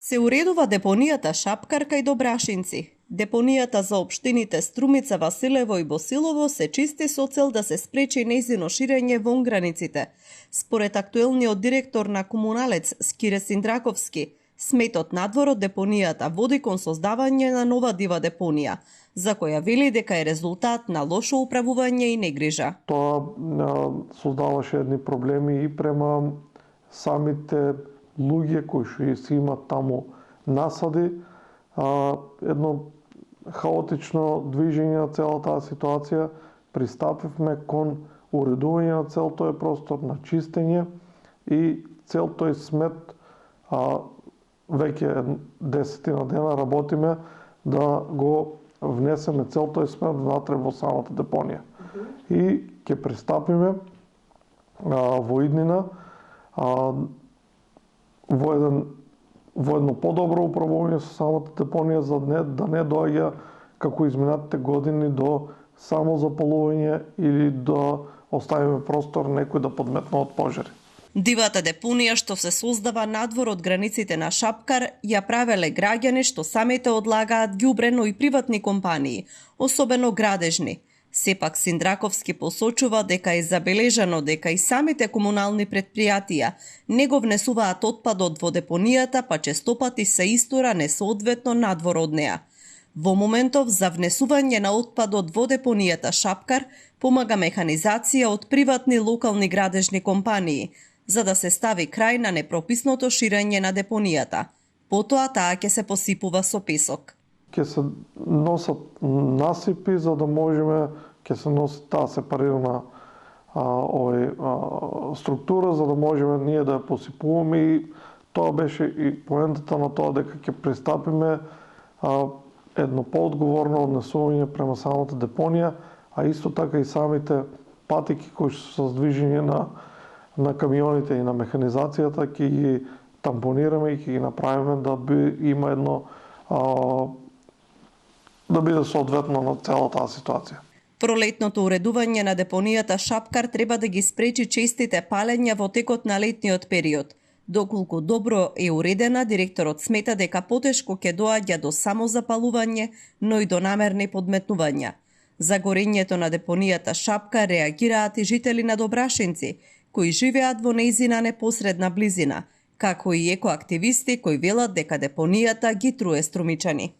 Се уредува депонијата Шапкар кај Добрашинци. Депонијата за општините Струмица, Василево и Босилово се чисти со цел да се спречи нејзино ширење вон границите. Според актуелниот директор на Комуналец Скире Синдраковски, сметот надвор од депонијата води кон создавање на нова дива депонија, за која вели дека е резултат на лошо управување и негрижа. Тоа создаваше едни проблеми и према самите луѓе кои што си имат таму насади, едно хаотично движење на цела таа ситуација. Пристапивме кон уредување на цел тој простор, на чистење и цел тој смет, веќе 10 дена работиме да го внесеме цел тој смет внатре во самата депонија. И ќе пристапиме во иднина во едно подобро управување со самата депонија, за да не доаѓа како изминатите години до само запалување или да оставиме простор некој да подметнува од пожари. Дивата депонија што се создава надвор од границите на Шапкар ја правеле граѓани што самите одлагаат ѓубре, но и приватни компании, особено градежни. Сепак Синдраковски посочува дека е забележано дека и самите комунални предпријатија не го внесуваат отпадот во депонијата, па честопати се истора несоодветно надвор од неа. Во моментов за внесување на отпадот во депонијата Шапкар помага механизација од приватни локални градежни компании, за да се стави крај на непрописното ширење на депонијата. Потоа таа ќе се посипува со песок. Ќе се носат насипи за да можеме, ќе се носи таа сепарирана структура за да можеме ние да ја посипуваме, и тоа беше и поентата на тоа дека ќе пристапиме едно поодговорно однесување према самата депонија, а исто така и самите патики кои се со движење на камионите и на механизацијата ќе ги тампонираме и ќе ги направиме да има едно да биде соодветно на целата таа ситуација. Пролетното уредување на депонијата Шапкар треба да ги спречи честите палења во текот на летниот период. Доколку добро е уредена, директорот смета дека потешко ќе доаѓа до самозапалување, но и до намерни подметнувања. За горењето на депонијата Шапкар реагираат и жители на Добрашинци, кои живеат во нејзина непосредна близина, како и екоактивисти кои велат дека депонијата ги труе струмичани.